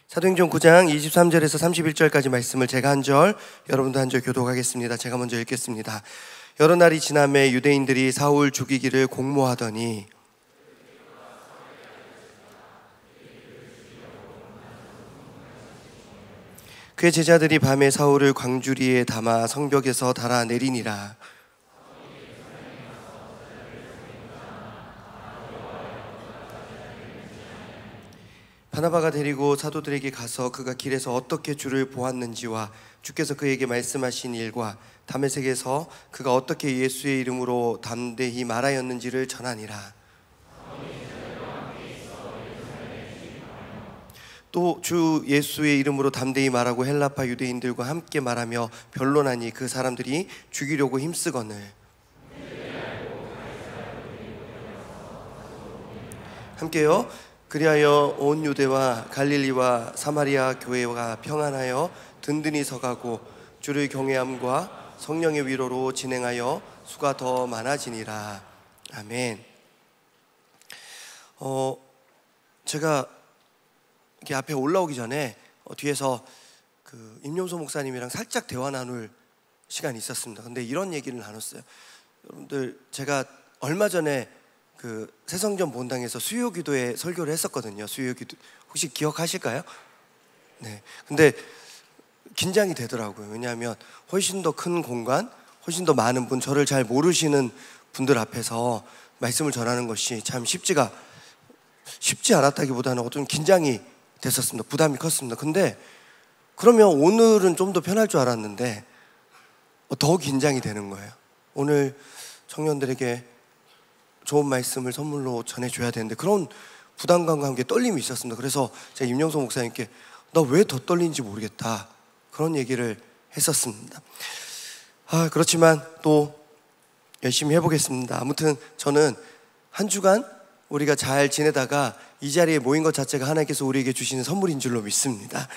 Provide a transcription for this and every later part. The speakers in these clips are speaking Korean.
사도행전 9장 23절에서 31절까지 말씀을 제가 한 절, 여러분도 한 절 교독하겠습니다. 제가 먼저 읽겠습니다. 여러 날이 지남에 유대인들이 사울 죽이기를 공모하더니 그의 제자들이 밤에 사울을 광주리에 담아 성벽에서 달아내리니라. 바나바가 데리고 사도들에게 가서 그가 길에서 어떻게 주를 보았는지와 주께서 그에게 말씀하신 일과 다메섹에서 그가 어떻게 예수의 이름으로 담대히 말하였는지를 전하니라. 또 주 예수의 이름으로 담대히 말하고 헬라파 유대인들과 함께 말하며 변론하니 그 사람들이 죽이려고 힘쓰거늘 함께요. 그리하여 온 유대와 갈릴리와 사마리아 교회가 평안하여 든든히 서가고 주를 경외함과 성령의 위로로 진행하여 수가 더 많아지니라. 아멘. 제가 이렇게 앞에 올라오기 전에 뒤에서 그 임용소 목사님이랑 살짝 대화 나눌 시간이 있었습니다. 근데 이런 얘기를 나눴어요. 여러분들, 제가 얼마 전에 그 새성전 본당에서 수요기도에 설교를 했었거든요. 수요기도 혹시 기억하실까요? 네. 근데 긴장이 되더라고요. 왜냐하면 훨씬 더 큰 공간, 훨씬 더 많은 분, 저를 잘 모르시는 분들 앞에서 말씀을 전하는 것이 참 쉽지 않았다기보다는 어떤 긴장이 됐었습니다. 부담이 컸습니다. 근데 그러면 오늘은 좀 더 편할 줄 알았는데 더 긴장이 되는 거예요. 오늘 청년들에게 좋은 말씀을 선물로 전해줘야 되는데 그런 부담감과 함께 떨림이 있었습니다. 그래서 제가 임영소 목사님께 나 왜 더 떨리는지 모르겠다, 그런 얘기를 했었습니다. 그렇지만 또 열심히 해보겠습니다. 아무튼 저는 한 주간 우리가 잘 지내다가 이 자리에 모인 것 자체가 하나님께서 우리에게 주시는 선물인 줄로 믿습니다.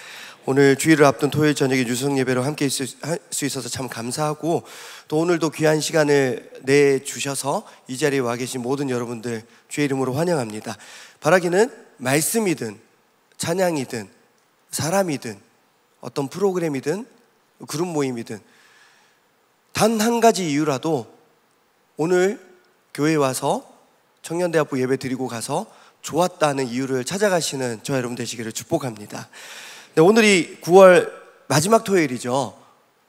오늘 주일을 앞둔 토요일 저녁에 유성 예배로 함께 할 수 있어서 참 감사하고, 또 오늘도 귀한 시간을 내주셔서 이 자리에 와 계신 모든 여러분들 주의 이름으로 환영합니다. 바라기는 말씀이든 찬양이든 사람이든 어떤 프로그램이든 그룹 모임이든 단 한 가지 이유라도 오늘 교회에 와서 청년대학부 예배 드리고 가서 좋았다는 이유를 찾아가시는 저 여러분 되시기를 축복합니다. 네, 오늘이 9월 마지막 토요일이죠.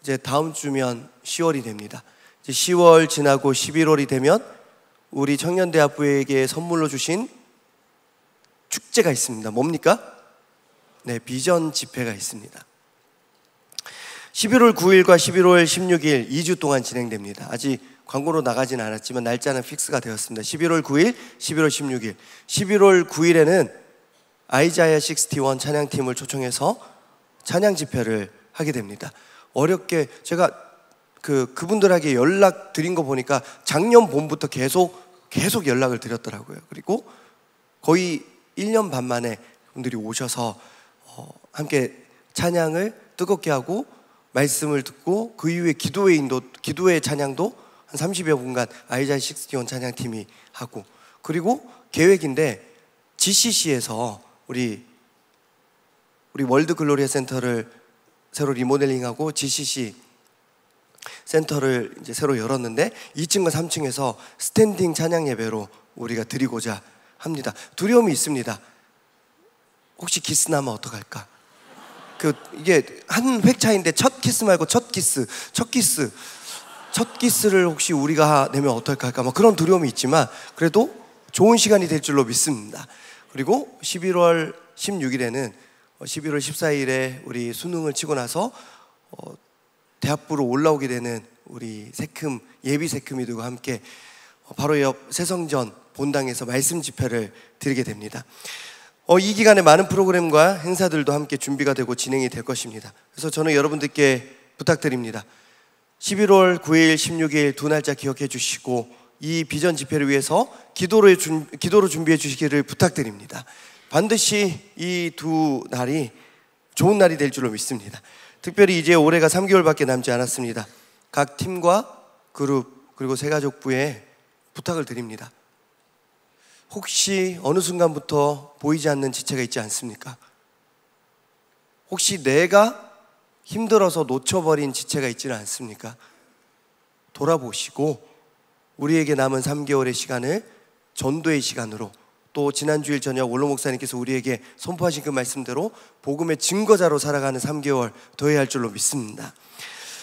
이제 다음 주면 10월이 됩니다. 이제 10월 지나고 11월이 되면 우리 청년대학부에게 선물로 주신 축제가 있습니다. 뭡니까? 네, 비전 집회가 있습니다. 11월 9일과 11월 16일 2주 동안 진행됩니다. 아직 광고로 나가진 않았지만 날짜는 픽스가 되었습니다. 11월 9일, 11월 16일. 11월 9일에는 아이자야 61 찬양팀을 초청해서 찬양 집회를 하게 됩니다. 어렵게 제가 그분들에게 연락 드린 거 보니까 작년 봄부터 계속 연락을 드렸더라고요. 그리고 거의 1년 반 만에 분들이 오셔서 함께 찬양을 뜨겁게 하고 말씀을 듣고 그 이후에 기도의 찬양도 한 30여 분간 아이자야 61 찬양팀이 하고, 그리고 계획인데 GCC에서 우리 월드 글로리아 센터를 새로 리모델링하고 GCC 센터를 이제 새로 열었는데 2층과 3층에서 스탠딩 찬양 예배로 우리가 드리고자 합니다. 두려움이 있습니다. 혹시 키스 나면 어떡할까? 이게 한 획 차인데 첫 키스 말고 첫 키스를 혹시 우리가 내면 어떨까 할까, 그런 두려움이 있지만 그래도 좋은 시간이 될 줄로 믿습니다. 그리고 11월 16일에는 11월 14일에 우리 수능을 치고 나서 대학부로 올라오게 되는 우리 예비 세크미들과 함께 바로 옆 새성전 본당에서 말씀 집회를 드리게 됩니다. 이 기간에 많은 프로그램과 행사들도 함께 준비가 되고 진행이 될 것입니다. 그래서 저는 여러분들께 부탁드립니다. 11월 9일, 16일 두 날짜 기억해 주시고 이 비전 집회를 위해서 기도로 준비해 주시기를 부탁드립니다. 반드시 이 두 날이 좋은 날이 될 줄로 믿습니다. 특별히 이제 올해가 3개월밖에 남지 않았습니다. 각 팀과 그룹 그리고 새가족부에 부탁을 드립니다. 혹시 어느 순간부터 보이지 않는 지체가 있지 않습니까? 혹시 내가 힘들어서 놓쳐버린 지체가 있지는 않습니까? 돌아보시고 우리에게 남은 3개월의 시간을 전도의 시간으로, 또 지난주일 저녁 원로 목사님께서 우리에게 선포하신 그 말씀대로 복음의 증거자로 살아가는 3개월 더해야 할 줄로 믿습니다.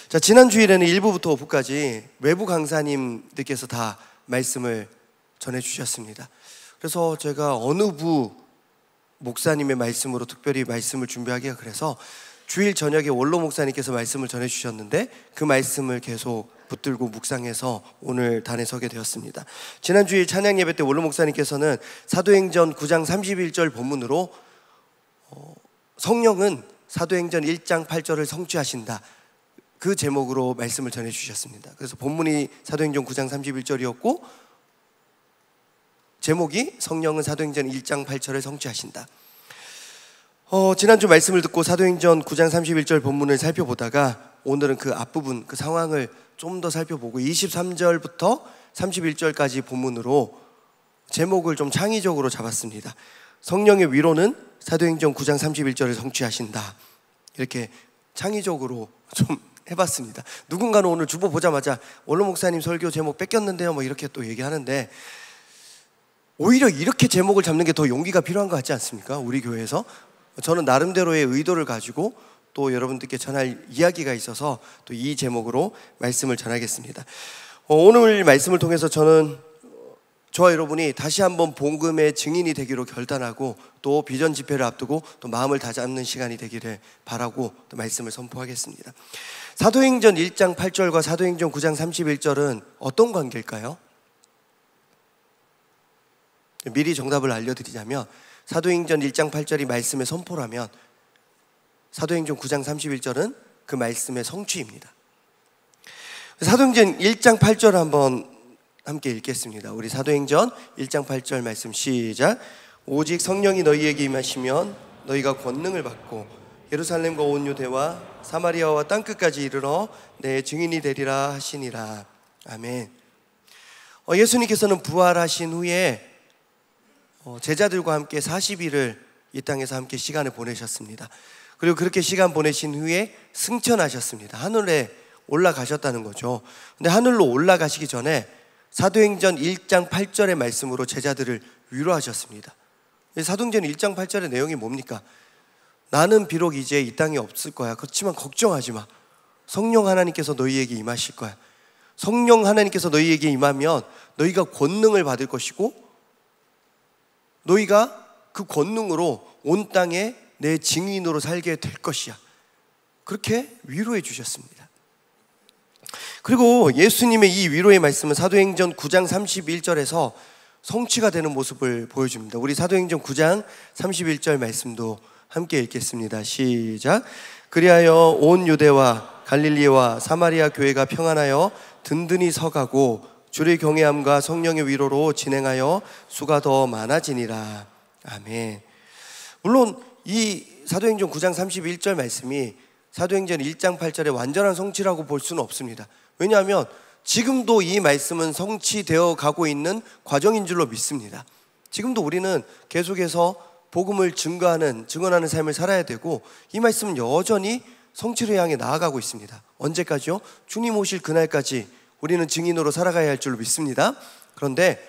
자, 지난주일에는 1부부터 5부까지 외부 강사님들께서 다 말씀을 전해주셨습니다. 그래서 제가 어느 부 목사님의 말씀으로 특별히 말씀을 준비하기가 그래서 주일 저녁에 원로 목사님께서 말씀을 전해주셨는데 그 말씀을 계속 붙들고 묵상해서 오늘 단에 서게 되었습니다. 지난 주일 찬양 예배 때 원로 목사님께서는 사도행전 9장 31절 본문으로 성령은 사도행전 1장 8절을 성취하신다, 그 제목으로 말씀을 전해주셨습니다. 그래서 본문이 사도행전 9장 31절이었고 제목이 성령은 사도행전 1장 8절을 성취하신다. 지난주 말씀을 듣고 사도행전 9장 31절 본문을 살펴보다가 오늘은 그 앞부분, 그 상황을 좀 더 살펴보고 23절부터 31절까지 본문으로 제목을 좀 창의적으로 잡았습니다. 성령의 위로는 사도행전 9장 31절을 성취하신다, 이렇게 창의적으로 좀 해봤습니다. 누군가는 오늘 주보 보자마자 원로 목사님 설교 제목 뺏겼는데요 뭐 이렇게 또 얘기하는데, 오히려 이렇게 제목을 잡는 게 더 용기가 필요한 것 같지 않습니까? 우리 교회에서. 저는 나름대로의 의도를 가지고 또 여러분들께 전할 이야기가 있어서 또 이 제목으로 말씀을 전하겠습니다. 오늘 말씀을 통해서 저는 저와 여러분이 다시 한번 복음의 증인이 되기로 결단하고 또 비전 집회를 앞두고 또 마음을 다잡는 시간이 되기를 바라고 또 말씀을 선포하겠습니다. 사도행전 1장 8절과 사도행전 9장 31절은 어떤 관계일까요? 미리 정답을 알려드리자면 사도행전 1장 8절이 말씀의 선포라면 사도행전 9장 31절은 그 말씀의 성취입니다. 사도행전 1장 8절 한번 함께 읽겠습니다. 우리 사도행전 1장 8절 말씀 시작. 오직 성령이 너희에게 임하시면 너희가 권능을 받고 예루살렘과 온 유대와 사마리아와 땅끝까지 이르러 내 증인이 되리라 하시니라. 아멘. 예수님께서는 부활하신 후에 제자들과 함께 40일을 이 땅에서 함께 시간을 보내셨습니다. 그리고 그렇게 시간 보내신 후에 승천하셨습니다. 하늘에 올라가셨다는 거죠. 근데 하늘로 올라가시기 전에 사도행전 1장 8절의 말씀으로 제자들을 위로하셨습니다. 사도행전 1장 8절의 내용이 뭡니까? 나는 비록 이제 이 땅에 없을 거야. 그렇지만 걱정하지 마. 성령 하나님께서 너희에게 임하실 거야. 성령 하나님께서 너희에게 임하면 너희가 권능을 받을 것이고 너희가 그 권능으로 온 땅에 내 증인으로 살게 될 것이야. 그렇게 위로해 주셨습니다. 그리고 예수님의 이 위로의 말씀은 사도행전 9장 31절에서 성취가 되는 모습을 보여줍니다. 우리 사도행전 9장 31절 말씀도 함께 읽겠습니다. 시작. 그리하여 온 유대와 갈릴리와 사마리아 교회가 평안하여 든든히 서가고 주의 경외함과 성령의 위로로 진행하여 수가 더 많아지니라. 아멘. 물론 이 사도행전 9장 31절 말씀이 사도행전 1장 8절의 완전한 성취라고 볼 수는 없습니다. 왜냐하면 지금도 이 말씀은 성취되어 가고 있는 과정인 줄로 믿습니다. 지금도 우리는 계속해서 복음을 증언하는 삶을 살아야 되고 이 말씀은 여전히 성취를 향해 나아가고 있습니다. 언제까지요? 주님 오실 그날까지 우리는 증인으로 살아가야 할 줄로 믿습니다. 그런데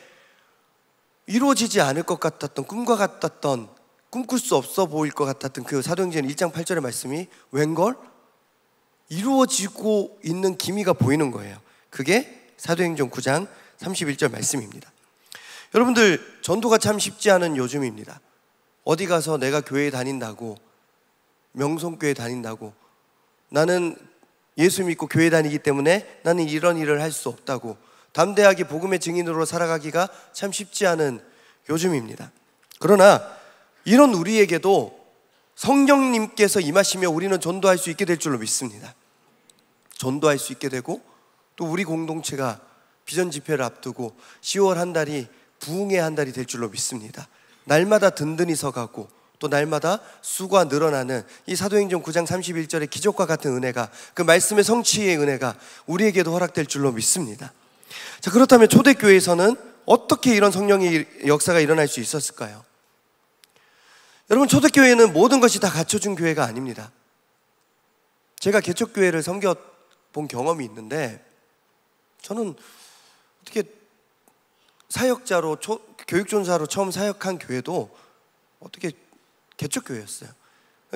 이루어지지 않을 것 같았던, 꿈과 같았던, 꿈꿀 수 없어 보일 것 같았던 그 사도행전 1장 8절의 말씀이 웬걸? 이루어지고 있는 기미가 보이는 거예요. 그게 사도행전 9장 31절 말씀입니다. 여러분들, 전도가 참 쉽지 않은 요즘입니다. 어디 가서 내가 교회에 다닌다고, 명성교회 다닌다고, 나는 예수 믿고 교회 다니기 때문에 나는 이런 일을 할 수 없다고 담대하게 복음의 증인으로 살아가기가 참 쉽지 않은 요즘입니다. 그러나 이런 우리에게도 성령님께서 임하시며 우리는 전도할 수 있게 될 줄로 믿습니다. 전도할 수 있게 되고 또 우리 공동체가 비전 집회를 앞두고 10월 한 달이 부흥의 한 달이 될 줄로 믿습니다. 날마다 든든히 서가고 또 날마다 수가 늘어나는 이 사도행전 9장 31절의 기적과 같은 은혜가, 그 말씀의 성취의 은혜가 우리에게도 허락될 줄로 믿습니다. 자, 그렇다면 초대교회에서는 어떻게 이런 성령의 역사가 일어날 수 있었을까요? 여러분, 초대교회는 모든 것이 다 갖춰준 교회가 아닙니다. 제가 개척교회를 섬겨본 경험이 있는데, 저는 어떻게 사역자로 교육전사로 처음 사역한 교회도 어떻게 개척교회였어요.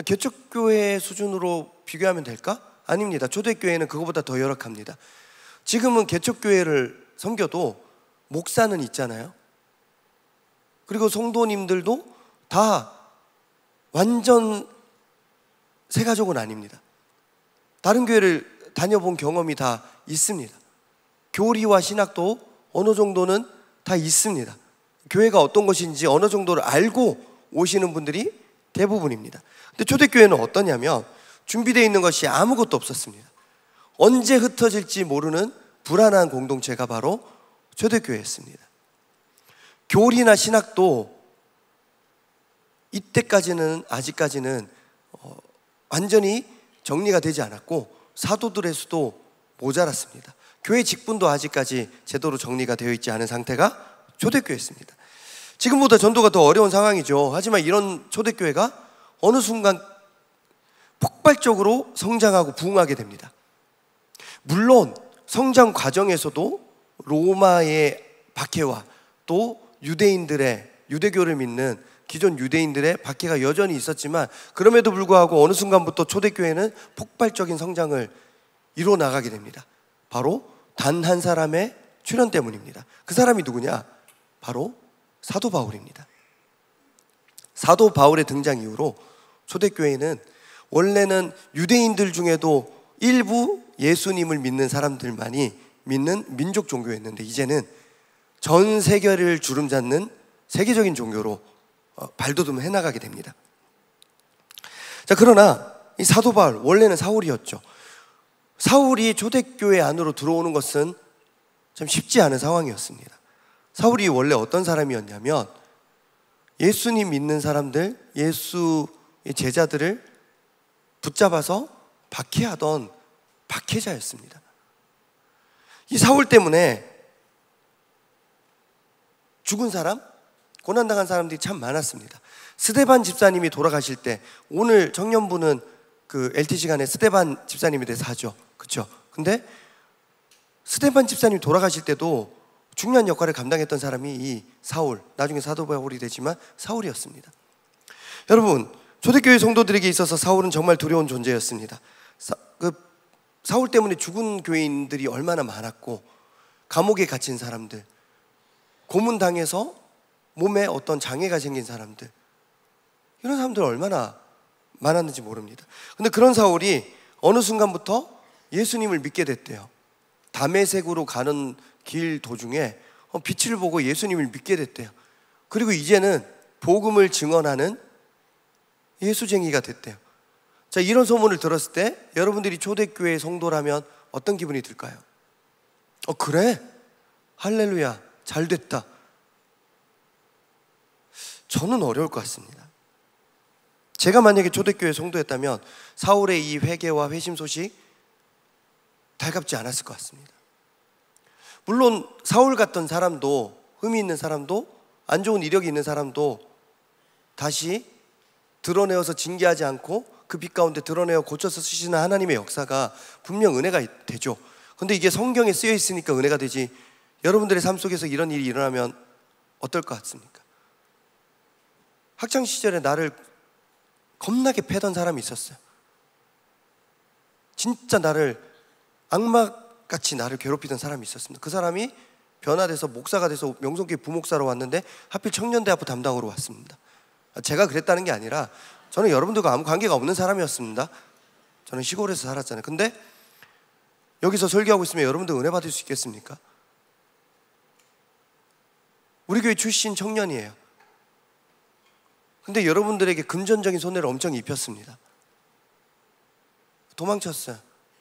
개척교회 수준으로 비교하면 될까? 아닙니다. 초대교회는 그거보다 더 열악합니다. 지금은 개척교회를 섬겨도 목사는 있잖아요. 그리고 성도님들도 다 완전 새 가족은 아닙니다. 다른 교회를 다녀본 경험이 다 있습니다. 교리와 신학도 어느 정도는 다 있습니다. 교회가 어떤 것인지 어느 정도를 알고 오시는 분들이 대부분입니다. 근데 초대교회는 어떠냐면 준비되어 있는 것이 아무것도 없었습니다. 언제 흩어질지 모르는 불안한 공동체가 바로 초대교회였습니다. 교리나 신학도 이때까지는 아직까지는 완전히 정리가 되지 않았고 사도들의 수도 모자랐습니다. 교회 직분도 아직까지 제대로 정리가 되어 있지 않은 상태가 초대교회였습니다. 지금보다 전도가 더 어려운 상황이죠. 하지만 이런 초대교회가 어느 순간 폭발적으로 성장하고 부흥하게 됩니다. 물론 성장 과정에서도 로마의 박해와 또 유대교를 믿는 기존 유대인들의 박해가 여전히 있었지만, 그럼에도 불구하고 어느 순간부터 초대교회는 폭발적인 성장을 이루어 나가게 됩니다. 바로 단 한 사람의 출현 때문입니다. 그 사람이 누구냐? 바로 사도 바울입니다. 사도 바울의 등장 이후로 초대교회는 원래는 유대인들 중에도 일부 예수님을 믿는 사람들만이 믿는 민족 종교였는데, 이제는 전 세계를 주름잡는 세계적인 종교로 발돋움을 해나가게 됩니다. 자, 그러나 이 사도 바울, 원래는 사울이었죠. 사울이 초대교회 안으로 들어오는 것은 참 쉽지 않은 상황이었습니다. 사울이 원래 어떤 사람이었냐면 예수님 믿는 사람들, 예수의 제자들을 붙잡아서 박해하던 박해자였습니다. 이 사울 때문에 죽은 사람, 고난당한 사람들이 참 많았습니다. 스데반 집사님이 돌아가실 때, 오늘 청년부는 그 LT 시간에 스데반 집사님에 대해서 하죠. 그렇죠? 근데 스데반 집사님이 돌아가실 때도 중요한 역할을 감당했던 사람이 이 사울, 나중에 사도 바울이 되지만 사울이었습니다. 여러분, 초대교회 성도들에게 있어서 사울은 정말 두려운 존재였습니다. 사울 때문에 죽은 교인들이 얼마나 많았고, 감옥에 갇힌 사람들, 고문당해서 몸에 어떤 장애가 생긴 사람들, 이런 사람들 얼마나 많았는지 모릅니다. 근데 그런 사울이 어느 순간부터 예수님을 믿게 됐대요. 다메섹으로 가는 길 도중에 빛을 보고 예수님을 믿게 됐대요. 그리고 이제는 복음을 증언하는 예수쟁이가 됐대요. 자, 이런 소문을 들었을 때 여러분들이 초대교회 성도라면 어떤 기분이 들까요? 그래? 할렐루야, 잘 됐다. 저는 어려울 것 같습니다. 제가 만약에 초대교회 성도였다면 사울의 이 회개와 회심 소식 달갑지 않았을 것 같습니다. 물론 사울 같던 사람도, 흠이 있는 사람도, 안 좋은 이력이 있는 사람도 다시 드러내어서 징계하지 않고 그 빛 가운데 드러내어 고쳐서 쓰시는 하나님의 역사가 분명 은혜가 되죠. 근데 이게 성경에 쓰여 있으니까 은혜가 되지, 여러분들의 삶 속에서 이런 일이 일어나면 어떨 것 같습니까? 학창시절에 나를 겁나게 패던 사람이 있었어요. 진짜 나를 악마같이 나를 괴롭히던 사람이 있었습니다. 그 사람이 변화돼서 목사가 돼서 명성교회 부목사로 왔는데 하필 청년대학부 담당으로 왔습니다. 제가 그랬다는 게 아니라 저는 여러분들과 아무 관계가 없는 사람이었습니다. 저는 시골에서 살았잖아요. 근데 여기서 설교하고 있으면 여러분들 은혜 받을 수 있겠습니까? 우리 교회 출신 청년이에요. 근데 여러분들에게 금전적인 손해를 엄청 입혔습니다. 도망쳤어요.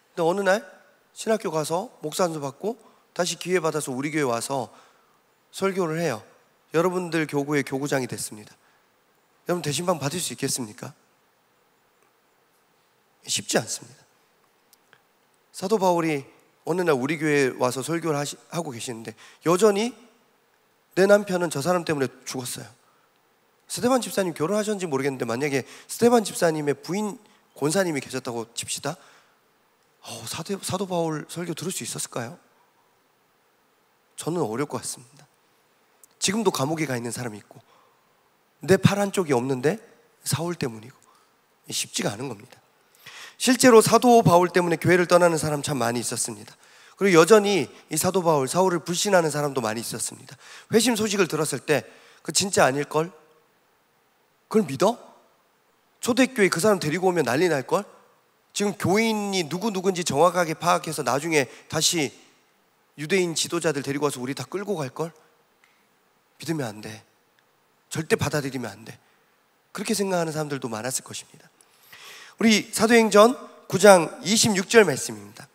근데 어느 날 신학교 가서 목사 안수 받고 다시 기회 받아서 우리 교회 와서 설교를 해요. 여러분들 교구의 교구장이 됐습니다. 여러분 대신방 받을 수 있겠습니까? 쉽지 않습니다. 사도 바울이 어느 날 우리 교회에 와서 설교를 하고 계시는데 여전히 내 남편은 저 사람 때문에 죽었어요. 스데반 집사님 결혼하셨는지 모르겠는데 만약에 스데반 집사님의 부인 권사님이 계셨다고 칩시다. 사도 바울 설교 들을 수 있었을까요? 저는 어려울 것 같습니다. 지금도 감옥에 가 있는 사람이 있고 내 팔 한쪽이 없는데 사울 때문이고 쉽지가 않은 겁니다. 실제로 사도 바울 때문에 교회를 떠나는 사람 참 많이 있었습니다. 그리고 여전히 이 사도 바울, 사울을 불신하는 사람도 많이 있었습니다. 회심 소식을 들었을 때 그 진짜 아닐걸? 그걸 믿어? 초대교회 그 사람 데리고 오면 난리 날걸? 지금 교인이 누군지 정확하게 파악해서 나중에 다시 유대인 지도자들 데리고 와서 우리 다 끌고 갈걸? 믿으면 안 돼. 절대 받아들이면 안 돼. 그렇게 생각하는 사람들도 많았을 것입니다. 우리 사도행전 9장 26절 말씀입니다.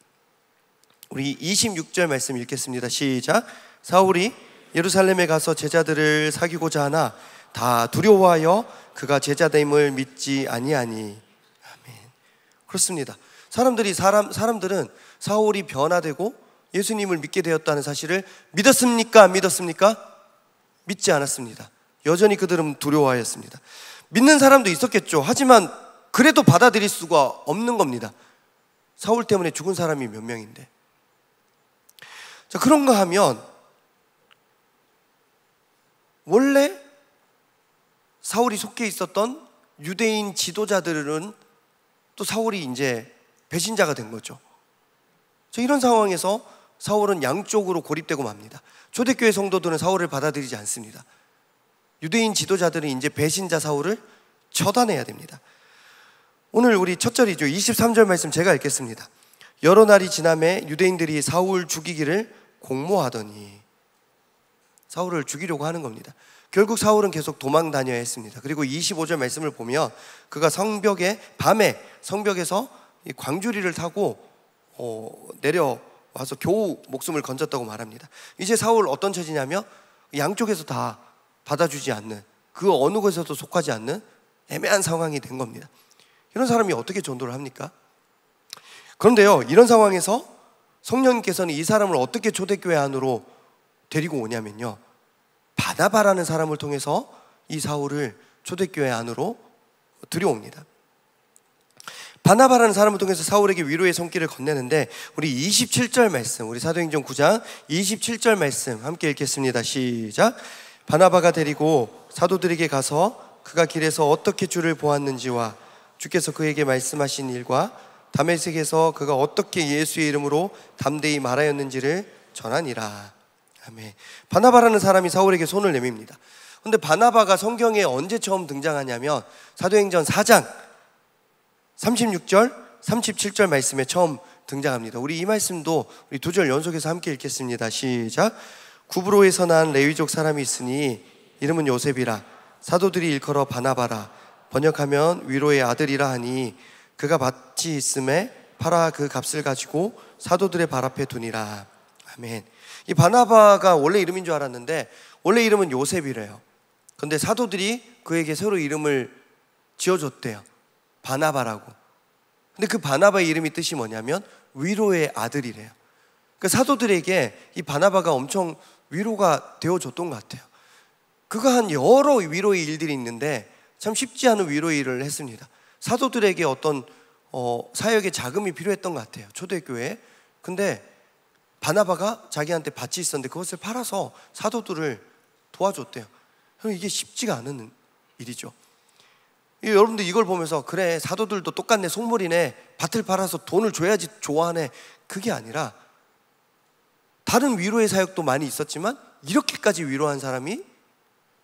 우리 26절 말씀 읽겠습니다. 시작. 사울이 예루살렘에 가서 제자들을 사귀고자 하나 다 두려워하여 그가 제자됨을 믿지 아니하니. 아멘. 그렇습니다. 사람들은 사울이 변화되고 예수님을 믿게 되었다는 사실을 믿었습니까? 안 믿었습니까? 믿지 않았습니다. 여전히 그들은 두려워하였습니다. 믿는 사람도 있었겠죠. 하지만 그래도 받아들일 수가 없는 겁니다. 사울 때문에 죽은 사람이 몇 명인데. 자, 그런가 하면 원래 사울이 속해 있었던 유대인 지도자들은 또 사울이 이제 배신자가 된 거죠. 자, 이런 상황에서 사울은 양쪽으로 고립되고 맙니다. 초대교회 성도들은 사울을 받아들이지 않습니다. 유대인 지도자들은 이제 배신자 사울을 처단해야 됩니다. 오늘 우리 첫 절이죠. 23절 말씀 제가 읽겠습니다. 여러 날이 지남에 유대인들이 사울 죽이기를 공모하더니. 사울을 죽이려고 하는 겁니다. 결국 사울은 계속 도망 다녀야 했습니다. 그리고 25절 말씀을 보면 그가 밤에 성벽에서 광주리를 타고 내려와서 겨우 목숨을 건졌다고 말합니다. 이제 사울 어떤 처지냐면 양쪽에서 다 받아주지 않는, 그 어느 곳에서도 속하지 않는 애매한 상황이 된 겁니다. 이런 사람이 어떻게 전도를 합니까? 그런데요, 이런 상황에서 성령님께서는 이 사람을 어떻게 초대교회 안으로 데리고 오냐면요, 바나바라는 사람을 통해서 이 사울을 초대교회 안으로 들여옵니다. 바나바라는 사람을 통해서 사울에게 위로의 손길을 건네는데 우리 27절 말씀, 우리 사도행전 9장 27절 말씀 함께 읽겠습니다. 시작. 바나바가 데리고 사도들에게 가서 그가 길에서 어떻게 주를 보았는지와 주께서 그에게 말씀하신 일과 다메섹에서 그가 어떻게 예수의 이름으로 담대히 말하였는지를 전하니라. 아멘. 바나바라는 사람이 사울에게 손을 내밉니다. 그런데 바나바가 성경에 언제 처음 등장하냐면 사도행전 4장 36절 37절 말씀에 처음 등장합니다. 우리 이 말씀도 우리 두 절 연속해서 함께 읽겠습니다. 시작. 구브로에서 난 레위족 사람이 있으니 이름은 요셉이라. 사도들이 일컬어 바나바라. 번역하면 위로의 아들이라 하니 그가 밭이 있음에 팔아 그 값을 가지고 사도들의 발 앞에 두니라. 아멘. 이 바나바가 원래 이름인 줄 알았는데 원래 이름은 요셉이래요. 그런데 사도들이 그에게 새로 이름을 지어줬대요. 바나바라고. 근데 그 바나바의 이름이 뜻이 뭐냐면 위로의 아들이래요. 그 사도들에게 이 바나바가 엄청 위로가 되어줬던 것 같아요. 그가 한 여러 위로의 일들이 있는데 참 쉽지 않은 위로의 일을 했습니다. 사도들에게 어떤 사역의 자금이 필요했던 것 같아요. 초대교회에. 근데 바나바가 자기한테 밭이 있었는데 그것을 팔아서 사도들을 도와줬대요. 이게 쉽지가 않은 일이죠. 여러분들 이걸 보면서 그래, 사도들도 똑같네, 속물이네, 밭을 팔아서 돈을 줘야지 좋아하네, 그게 아니라 다른 위로의 사역도 많이 있었지만 이렇게까지 위로한 사람이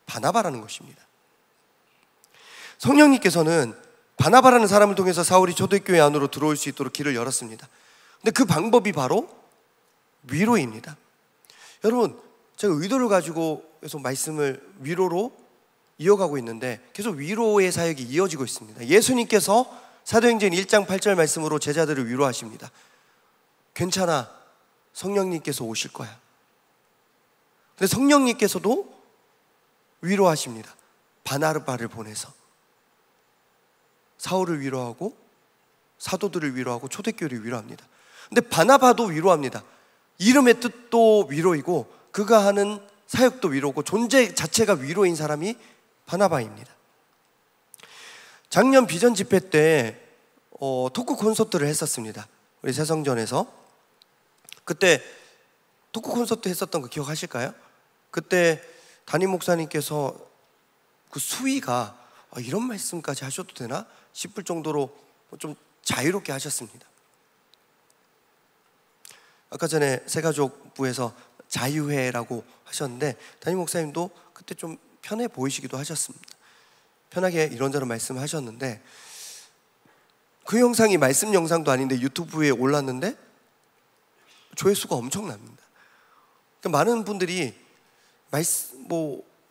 바나바라는 것입니다. 성령님께서는 바나바라는 사람을 통해서 사울이 초대교회 안으로 들어올 수 있도록 길을 열었습니다. 근데 그 방법이 바로 위로입니다. 여러분, 제가 의도를 가지고 계속 말씀을 위로로 이어가고 있는데 계속 위로의 사역이 이어지고 있습니다. 예수님께서 사도행전 1장 8절 말씀으로 제자들을 위로하십니다. 괜찮아, 성령님께서 오실 거야. 근데 성령님께서도 위로하십니다. 바나바를 보내서 사울을 위로하고 사도들을 위로하고 초대교회를 위로합니다. 근데 바나바도 위로합니다. 이름의 뜻도 위로이고 그가 하는 사역도 위로고 존재 자체가 위로인 사람이 파나바입니다. 작년 비전 집회 때 토크 콘서트를 했었습니다. 우리 새성전에서. 그때 토크 콘서트 했었던 거 기억하실까요? 그때 담임 목사님께서 그 수위가 이런 말씀까지 하셔도 되나 싶을 정도로 좀 자유롭게 하셨습니다. 아까 전에 새가족부에서 자유회라고 하셨는데 담임 목사님도 그때 좀 편해 보이시기도 하셨습니다. 편하게 이런저런 말씀하셨는데 그 영상이 말씀 영상도 아닌데 유튜브에 올랐는데 조회수가 엄청납니다. 그러니까 많은 분들이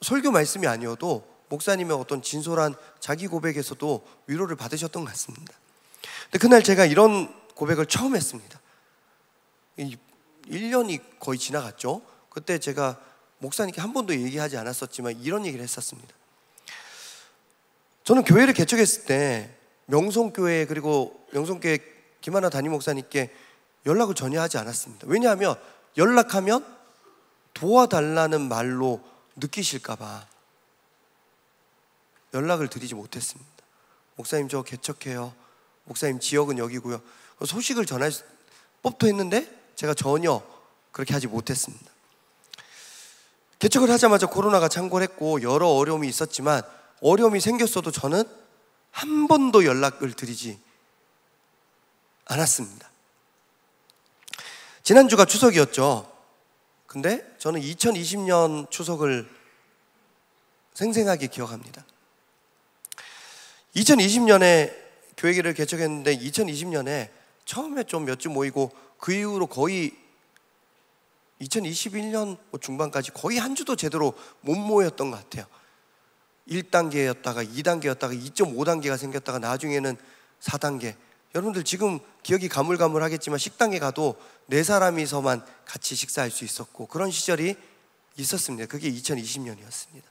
설교 말씀이 아니어도 목사님의 어떤 진솔한 자기 고백에서도 위로를 받으셨던 것 같습니다. 근데 그날 제가 이런 고백을 처음 했습니다. 1년이 거의 지나갔죠. 그때 제가 목사님께 한 번도 얘기하지 않았었지만 이런 얘기를 했었습니다. 저는 교회를 개척했을 때 명성교회 그리고 명성교회 김하나 담임 목사님께 연락을 전혀 하지 않았습니다. 왜냐하면 연락하면 도와달라는 말로 느끼실까 봐 연락을 드리지 못했습니다. 목사님 저 개척해요. 목사님 지역은 여기고요. 소식을 전할 법도 했는데 제가 전혀 그렇게 하지 못했습니다. 개척을 하자마자 코로나가 창궐했고 여러 어려움이 있었지만 어려움이 생겼어도 저는 한 번도 연락을 드리지 않았습니다. 지난주가 추석이었죠. 근데 저는 2020년 추석을 생생하게 기억합니다. 2020년에 교회를 개척했는데 2020년에 처음에 좀 몇 주 모이고 그 이후로 거의 2021년 중반까지 거의 한 주도 제대로 못 모였던 것 같아요. 1단계였다가 2단계였다가 2.5단계가 생겼다가 나중에는 4단계. 여러분들 지금 기억이 가물가물하겠지만 식당에 가도 4사람이서만 같이 식사할 수 있었고 그런 시절이 있었습니다. 그게 2020년이었습니다.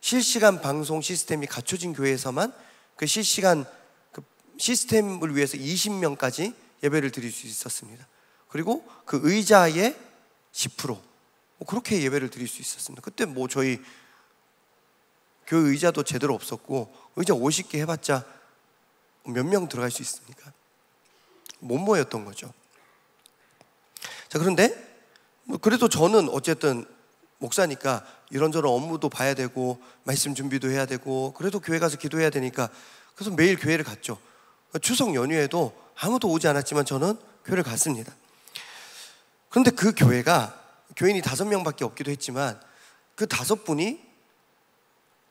실시간 방송 시스템이 갖춰진 교회에서만 그 실시간 그 시스템을 위해서 20명까지 예배를 드릴 수 있었습니다. 그리고 그 의자의 10% 그렇게 예배를 드릴 수 있었습니다. 그때 저희 교회 의자도 제대로 없었고 의자 50개 해봤자 몇 명 들어갈 수 있습니까? 못 모였던 거죠. 자, 그런데 그래도 저는 어쨌든 목사니까 이런저런 업무도 봐야 되고 말씀 준비도 해야 되고 그래도 교회 가서 기도해야 되니까 그래서 매일 교회를 갔죠. 추석 연휴에도 아무도 오지 않았지만 저는 교회를 갔습니다. 그런데 그 교회가 교인이 5명밖에 없기도 했지만 그 5분이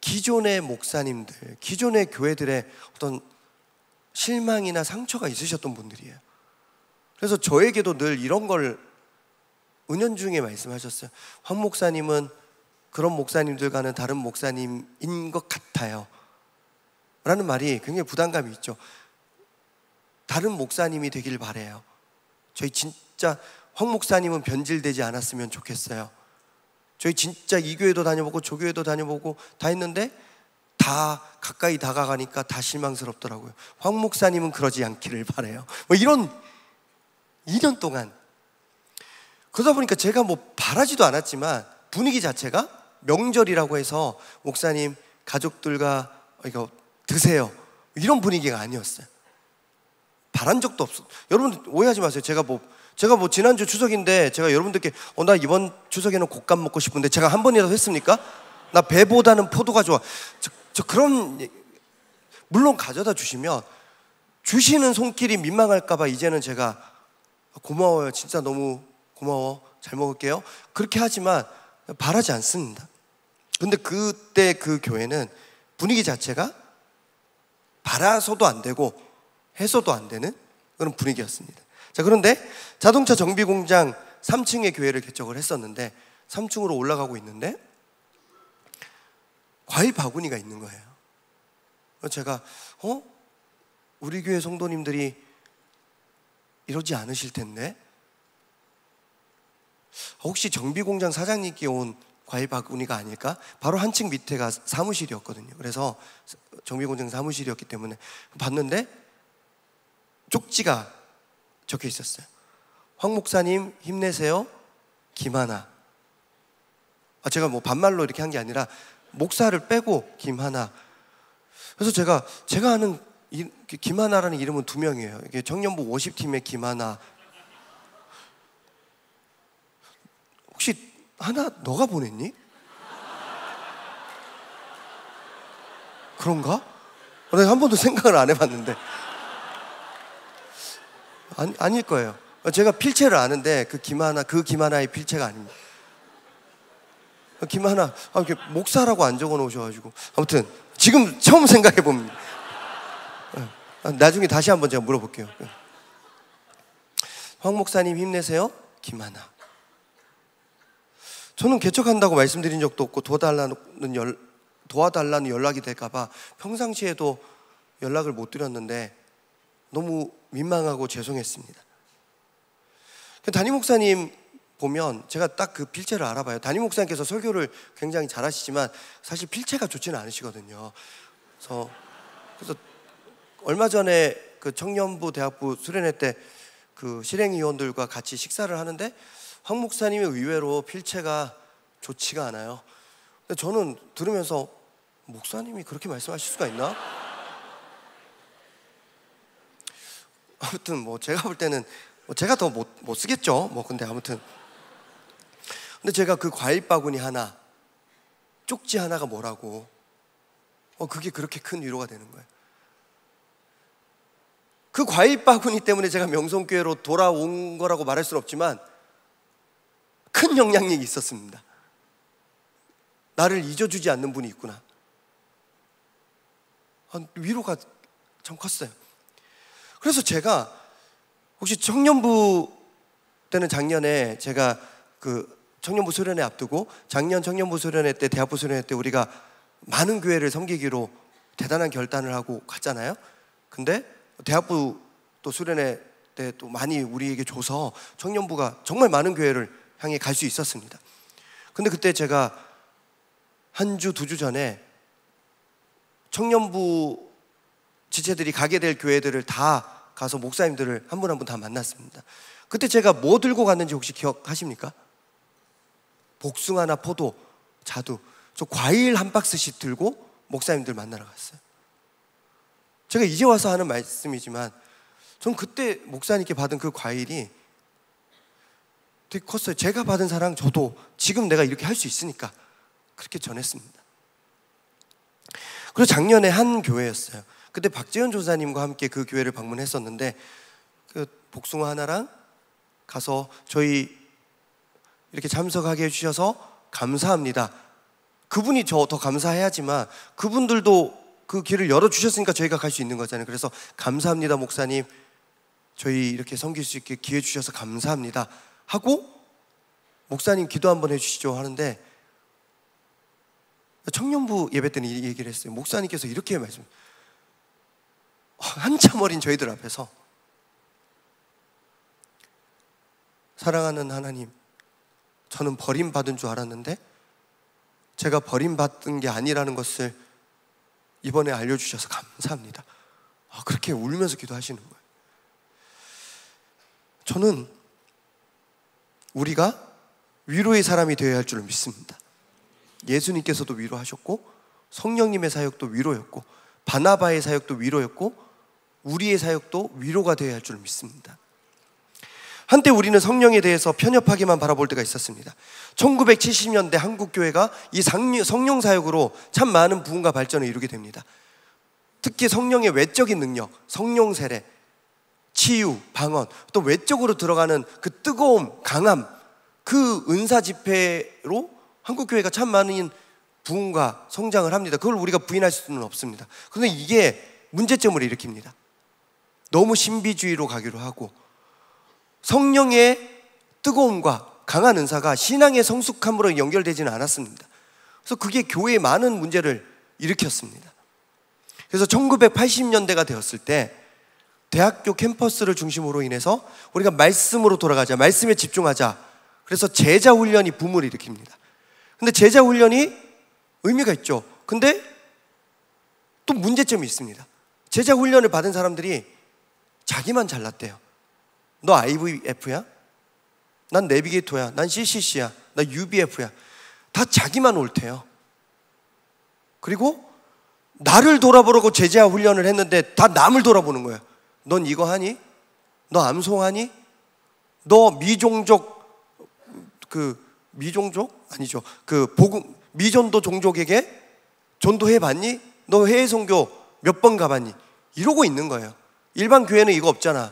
기존의 목사님들, 기존의 교회들의 어떤 실망이나 상처가 있으셨던 분들이에요. 그래서 저에게도 늘 이런 걸 은연중에 말씀하셨어요. 황 목사님은 그런 목사님들과는 다른 목사님인 것 같아요 라는 말이 굉장히 부담감이 있죠. 다른 목사님이 되길 바라요. 저희 진짜 황 목사님은 변질되지 않았으면 좋겠어요. 저희 진짜 이 교회도 다녀보고 저 교회도 다녀보고 다 했는데 다 가까이 다가가니까 다 실망스럽더라고요. 황 목사님은 그러지 않기를 바라요. 이런 2년 동안 그러다 보니까 제가 바라지도 않았지만 분위기 자체가 명절이라고 해서 목사님 가족들과 이거 드세요 이런 분위기가 아니었어요. 바란 적도 없어요. 여러분 오해하지 마세요. 제가 지난주 추석인데 제가 여러분들께 나 이번 추석에는 곶감 먹고 싶은데 제가 한 번이라도 했습니까? 나 배보다는 포도가 좋아. 저 그런 물론 가져다 주시면 주시는 손길이 민망할까 봐 이제는 제가 고마워요. 진짜 너무 고마워. 잘 먹을게요. 그렇게 하지만 바라지 않습니다. 근데 그때 그 교회는 분위기 자체가 바라서도 안 되고 해서도 안 되는 그런 분위기였습니다. 자, 그런데 자동차 정비 공장 3층의 교회를 개척을 했었는데 3층으로 올라가고 있는데 과일 바구니가 있는 거예요. 제가 우리 교회 성도님들이 이러지 않으실 텐데 혹시 정비 공장 사장님께 온 과일 바구니가 아닐까? 바로 한 층 밑에가 사무실이었거든요. 그래서 정비 공장 사무실이었기 때문에 봤는데 쪽지가 적혀 있었어요. 황 목사님 힘내세요. 김하나. 제가 반말로 이렇게 한 게 아니라 목사를 빼고 김하나. 그래서 제가 아는 김하나라는 이름은 2명이에요. 이게 청년부 50팀의 김하나. 혹시 하나 너가 보냈니? 그런가? 내가 한 번도 생각을 안 해봤는데. 아닐 거예요. 제가 필체를 아는데 그 김하나의 필체가 아닙니다. 김하나, 이렇게 목사라고 안 적어 놓으셔가지고. 아무튼 지금 처음 생각해 봅니다. 나중에 다시 한번 제가 물어볼게요. 황 목사님 힘내세요. 김하나. 저는 개척한다고 말씀드린 적도 없고 도와달라는 연락이 될까봐 평상시에도 연락을 못 드렸는데 너무 민망하고 죄송했습니다. 담임 목사님 보면 제가 딱 그 필체를 알아봐요. 담임 목사님께서 설교를 굉장히 잘하시지만 사실 필체가 좋지는 않으시거든요. 그래서 얼마 전에 그 청년부 대학부 수련회 때 그 실행위원들과 같이 식사를 하는데 황 목사님이 의외로 필체가 좋지가 않아요. 근데 저는 들으면서 목사님이 그렇게 말씀하실 수가 있나? 아무튼 뭐 제가 볼 때는 제가 더 못 쓰겠죠. 근데 아무튼 근데 제가 그 과일 바구니 하나, 쪽지 하나가 뭐라고 그게 그렇게 큰 위로가 되는 거예요. 그 과일 바구니 때문에 제가 명성교회로 돌아온 거라고 말할 수는 없지만 큰 영향력이 있었습니다. 나를 잊어주지 않는 분이 있구나. 위로가 참 컸어요. 그래서 제가 혹시 청년부 때는 작년에 제가 그 청년부 수련회 앞두고 작년 청년부 수련회 때 대학부 수련회 때 우리가 많은 교회를 섬기기로 대단한 결단을 하고 갔잖아요. 근데 대학부 또 수련회 때 또 많이 우리에게 줘서 청년부가 정말 많은 교회를 향해 갈 수 있었습니다. 근데 그때 제가 한 주, 2주 전에 청년부 지체들이 가게 될 교회들을 다 가서 목사님들을 한 분 한 분 다 만났습니다. 그때 제가 뭐 들고 갔는지 혹시 기억하십니까? 복숭아나 포도, 자두, 저 과일 한 박스씩 들고 목사님들 만나러 갔어요. 제가 이제 와서 하는 말씀이지만 전 그때 목사님께 받은 그 과일이 되게 컸어요. 제가 받은 사랑 저도 지금 내가 이렇게 할 수 있으니까 그렇게 전했습니다. 그리고 작년에 한 교회였어요. 그때 박재현 조사님과 함께 그 교회를 방문했었는데 그 복숭아 하나랑 가서 저희 이렇게 참석하게 해주셔서 감사합니다. 그분이 저 더 감사해야지만 그분들도 그 길을 열어주셨으니까 저희가 갈 수 있는 거잖아요. 그래서 감사합니다 목사님, 저희 이렇게 섬길 수 있게 기회 주셔서 감사합니다 하고 목사님 기도 한번 해주시죠 하는데 청년부 예배 때는 이 얘기를 했어요. 목사님께서 이렇게 말씀, 한참 어린 저희들 앞에서 사랑하는 하나님, 저는 버림받은 줄 알았는데 제가 버림받은 게 아니라는 것을 이번에 알려주셔서 감사합니다. 그렇게 울면서 기도하시는 거예요. 저는 우리가 위로의 사람이 되어야 할 줄 믿습니다. 예수님께서도 위로하셨고 성령님의 사역도 위로였고 바나바의 사역도 위로였고 우리의 사역도 위로가 되어야 할 줄 믿습니다. 한때 우리는 성령에 대해서 편협하게만 바라볼 때가 있었습니다. 1970년대 한국교회가 이 성령 사역으로 참 많은 부흥과 발전을 이루게 됩니다. 특히 성령의 외적인 능력, 성령 세례, 치유, 방언, 또 외적으로 들어가는 그 뜨거움, 강함, 그 은사 집회로 한국교회가 참 많은 부흥과 성장을 합니다. 그걸 우리가 부인할 수는 없습니다. 그런데 이게 문제점을 일으킵니다. 너무 신비주의로 가기로 하고 성령의 뜨거움과 강한 은사가 신앙의 성숙함으로 연결되지는 않았습니다. 그래서 그게 교회에 많은 문제를 일으켰습니다. 그래서 1980년대가 되었을 때 대학교 캠퍼스를 중심으로 인해서 우리가 말씀으로 돌아가자, 말씀에 집중하자, 그래서 제자 훈련이 붐을 일으킵니다. 근데 제자 훈련이 의미가 있죠. 근데 또 문제점이 있습니다. 제자 훈련을 받은 사람들이 자기만 잘났대요. 너 IVF야? 난 내비게이터야. 난 CCC야. 나 UBF야. 다 자기만 옳대요. 그리고 나를 돌아보라고 제자 훈련을 했는데 다 남을 돌아보는 거예요. 넌 이거 하니? 너 암송하니? 너 미종족? 아니죠. 미전도 종족에게 전도해 봤니? 너 해외 선교 몇 번 가봤니? 이러고 있는 거예요. 일반 교회는 이거 없잖아.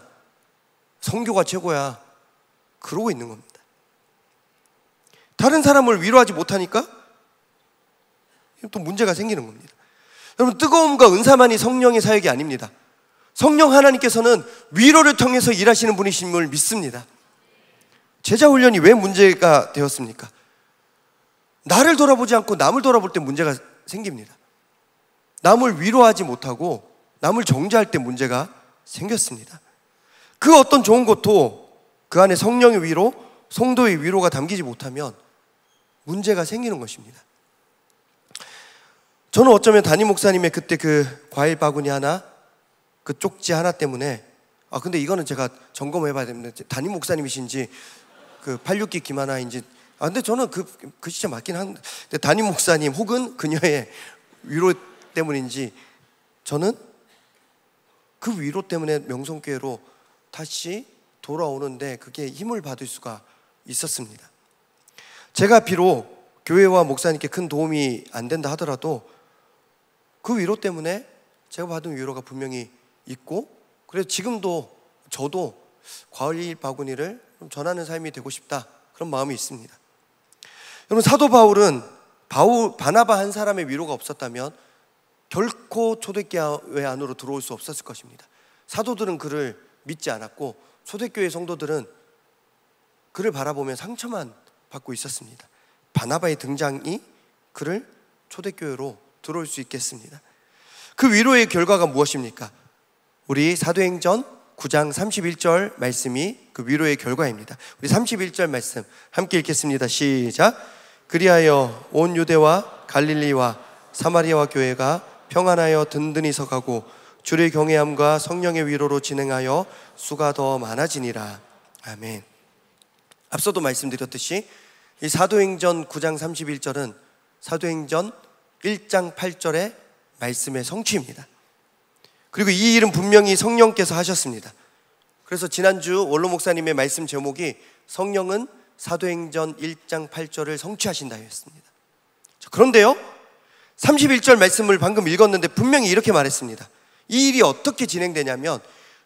선교가 최고야. 그러고 있는 겁니다. 다른 사람을 위로하지 못하니까 또 문제가 생기는 겁니다. 여러분, 뜨거움과 은사만이 성령의 사역이 아닙니다. 성령 하나님께서는 위로를 통해서 일하시는 분이심을 믿습니다. 제자 훈련이 왜 문제가 되었습니까? 나를 돌아보지 않고 남을 돌아볼 때 문제가 생깁니다. 남을 위로하지 못하고 남을 정죄할 때 문제가 생겼습니다. 그 어떤 좋은 것도 그 안에 성령의 위로, 성도의 위로가 담기지 못하면 문제가 생기는 것입니다. 저는 어쩌면 담임 목사님의 그때 그 과일 바구니 하나, 그 쪽지 하나 때문에, 근데 이거는 제가 점검해 봐야 됩니다. 담임 목사님이신지 그 86기 김하나인지, 근데 저는 그 진짜 맞긴 한데, 담임 목사님 혹은 그녀의 위로 때문인지 저는 그 위로 때문에 명성교회로 다시 돌아오는데 그게 힘을 받을 수가 있었습니다. 제가 비록 교회와 목사님께 큰 도움이 안 된다 하더라도 그 위로 때문에 제가 받은 위로가 분명히 있고, 그래서 지금도 저도 과일 바구니를 전하는 삶이 되고 싶다, 그런 마음이 있습니다. 여러분, 사도 바울은 바나바 한 사람의 위로가 없었다면 결코 초대교회 안으로 들어올 수 없었을 것입니다. 사도들은 그를 믿지 않았고 초대교회 성도들은 그를 바라보며 상처만 받고 있었습니다. 바나바의 등장이 그를 초대교회로 들어올 수 있겠습니다. 그 위로의 결과가 무엇입니까? 우리 사도행전 9장 31절 말씀이 그 위로의 결과입니다. 우리 31절 말씀 함께 읽겠습니다. 시작. 그리하여 온 유대와 갈릴리와 사마리아와 교회가 평안하여 든든히 서가고 주의 경외함과 성령의 위로로 진행하여 수가 더 많아지니라. 아멘. 앞서도 말씀드렸듯이 이 사도행전 9장 31절은 사도행전 1장 8절의 말씀의 성취입니다. 그리고 이 일은 분명히 성령께서 하셨습니다. 그래서 지난주 원로 목사님의 말씀 제목이 성령은 사도행전 1장 8절을 성취하신다였습니다. 그런데요, 31절 말씀을 방금 읽었는데 분명히 이렇게 말했습니다. 이 일이 어떻게 진행되냐면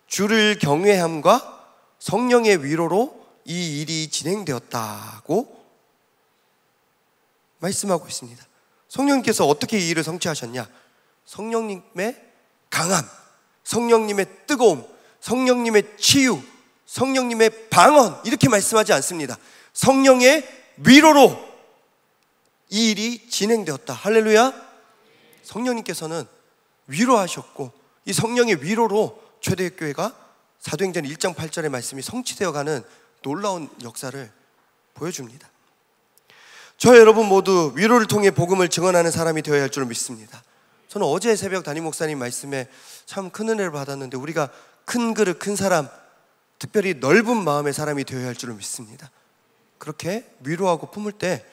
주를 경외함과 성령의 위로로 이 일이 진행되었다고 말씀하고 있습니다. 성령님께서 어떻게 이 일을 성취하셨냐? 성령님의 강함, 성령님의 뜨거움, 성령님의 치유, 성령님의 방언, 이렇게 말씀하지 않습니다. 성령의 위로로 이 일이 진행되었다. 할렐루야. 성령님께서는 위로하셨고 이 성령의 위로로 초대교회가 사도행전 1장 8절의 말씀이 성취되어가는 놀라운 역사를 보여줍니다. 저 여러분 모두 위로를 통해 복음을 증언하는 사람이 되어야 할 줄 믿습니다. 저는 어제 새벽 담임 목사님 말씀에 참 큰 은혜를 받았는데, 우리가 큰 그릇, 큰 사람, 특별히 넓은 마음의 사람이 되어야 할 줄 믿습니다. 그렇게 위로하고 품을 때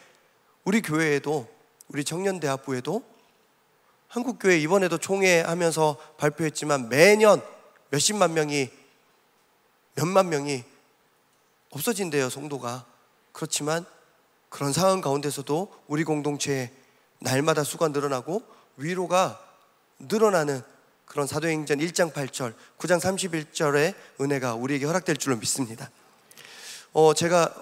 우리 교회에도, 우리 청년대학부에도, 한국교회 이번에도 총회하면서 발표했지만 매년 몇십만 명이, 몇만 명이 없어진대요, 성도가. 그렇지만 그런 상황 가운데서도 우리 공동체에 날마다 수가 늘어나고 위로가 늘어나는 그런 사도행전 1장 8절, 9장 31절의 은혜가 우리에게 허락될 줄로 믿습니다. 제가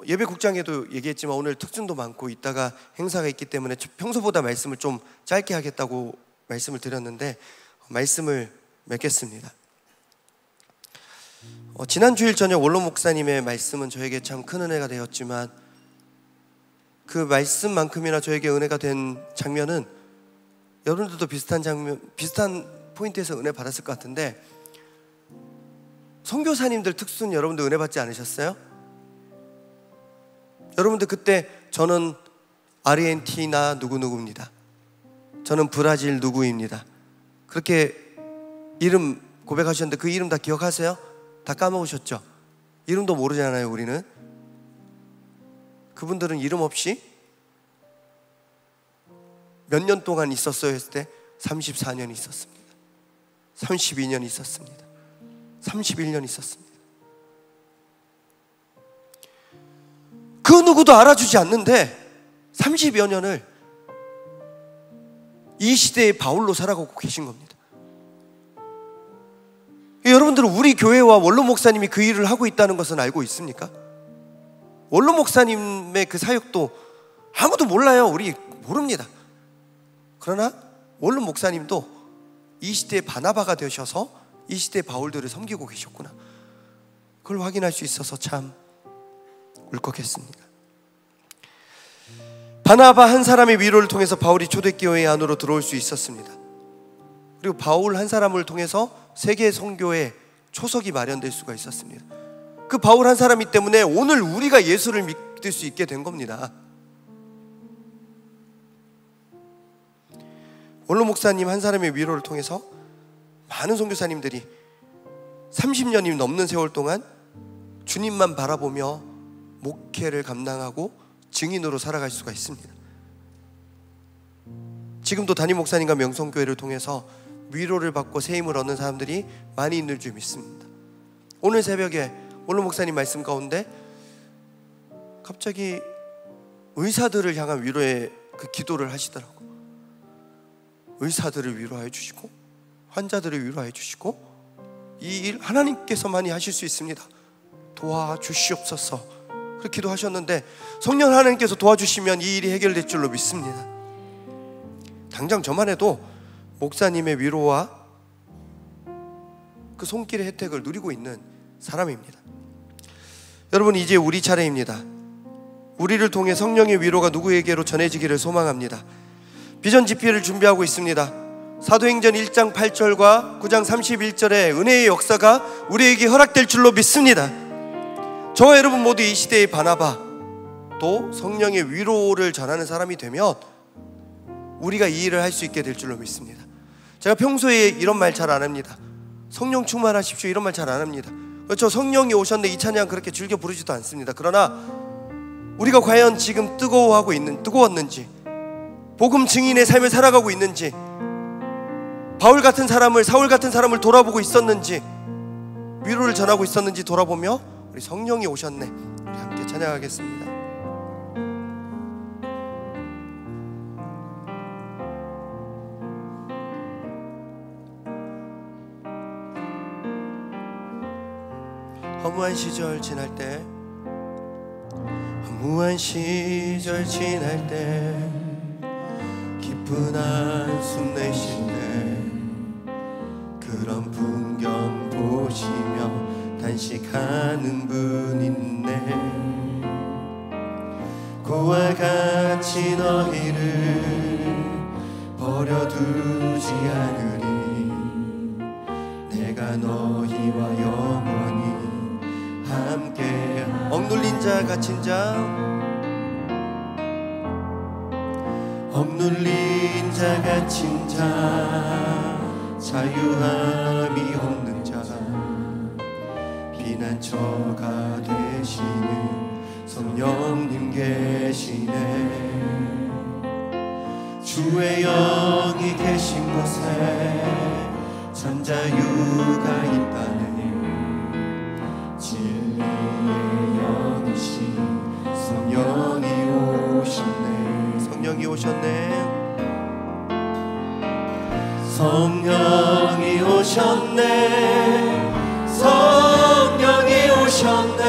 예배국장에도 얘기했지만 오늘 특순도 많고 이따가 행사가 있기 때문에 평소보다 말씀을 좀 짧게 하겠다고 말씀을 드렸는데 말씀을 맺겠습니다. 지난 주일 저녁 원로 목사님의 말씀은 저에게 참 큰 은혜가 되었지만 그 말씀만큼이나 저에게 은혜가 된 장면은, 여러분들도 비슷한 장면, 비슷한 포인트에서 은혜 받았을 것 같은데, 선교사님들 특순 여러분들 은혜 받지 않으셨어요? 여러분들 그때 저는 아르헨티나 누구누구입니다, 저는 브라질 누구입니다, 그렇게 이름 고백하셨는데 그 이름 다 기억하세요? 다 까먹으셨죠? 이름도 모르잖아요. 우리는. 그분들은 이름 없이 몇 년 동안 있었어요 했을 때 34년 있었습니다. 32년 있었습니다. 31년 있었습니다. 그 누구도 알아주지 않는데 30여 년을 이 시대의 바울로 살아가고 계신 겁니다. 여러분들은 우리 교회와 원로 목사님이 그 일을 하고 있다는 것은 알고 있습니까? 원로 목사님의 그 사역도 아무도 몰라요. 우리 모릅니다. 그러나 원로 목사님도 이 시대의 바나바가 되셔서 이 시대의 바울들을 섬기고 계셨구나, 그걸 확인할 수 있어서 참 울컥했습니다. 바나바 한 사람의 위로를 통해서 바울이 초대교회 안으로 들어올 수 있었습니다. 그리고 바울 한 사람을 통해서 세계 선교의 초석이 마련될 수가 있었습니다. 그 바울 한 사람이 때문에 오늘 우리가 예수를 믿을 수 있게 된 겁니다. 원로 목사님 한 사람의 위로를 통해서 많은 선교사님들이 30년이 넘는 세월 동안 주님만 바라보며 목회를 감당하고 증인으로 살아갈 수가 있습니다. 지금도 담임 목사님과 명성교회를 통해서 위로를 받고 세임을 얻는 사람들이 많이 있는 줄 믿습니다. 오늘 새벽에 원로 목사님 말씀 가운데 갑자기 의사들을 향한 위로의 그 기도를 하시더라고요. 의사들을 위로해 주시고 환자들을 위로해 주시고 이 일 하나님께서만이 하실 수 있습니다, 도와주시옵소서, 그렇게 기도하셨는데 성령 하나님께서 도와주시면 이 일이 해결될 줄로 믿습니다. 당장 저만 해도 목사님의 위로와 그 손길의 혜택을 누리고 있는 사람입니다. 여러분, 이제 우리 차례입니다. 우리를 통해 성령의 위로가 누구에게로 전해지기를 소망합니다. 비전 집회를 준비하고 있습니다. 사도행전 1장 8절과 9장 31절의 은혜의 역사가 우리에게 허락될 줄로 믿습니다. 저와 여러분 모두 이 시대의 바나바, 또 성령의 위로를 전하는 사람이 되면 우리가 이 일을 할 수 있게 될 줄로 믿습니다. 제가 평소에 이런 말 잘 안 합니다. 성령 충만하십시오 이런 말 잘 안 합니다. 그렇죠, 성령이 오셨네 이 찬양 그렇게 즐겨 부르지도 않습니다. 그러나 우리가 과연 지금 뜨거웠는지, 복음 증인의 삶을 살아가고 있는지, 바울 같은 사람을, 사울 같은 사람을 돌아보고 있었는지, 위로를 전하고 있었는지 돌아보며 우리 성령이 오셨네, 우리 함께 찬양하겠습니다. 허무한 시절 지날 때, 허무한 시절 지날 때, 깊은 한숨 내쉴 때, 그런 풍경 보시며 단식하는 분 있네. 고와 같이 너희를 버려두지 않으리. 내가 너희와 영원히 함께. 억눌린 자 갇힌 자, 억눌린 자 갇힌 자, 자유함이 없는 자, 피난처가 되시는 성령님 계시네. 주의 영이 계신 곳에 전자유가 있다네. 진리의 영이신 성령이 오셨네. 성령이 오셨네. 성령이 오셨네. 성령이 오셨네.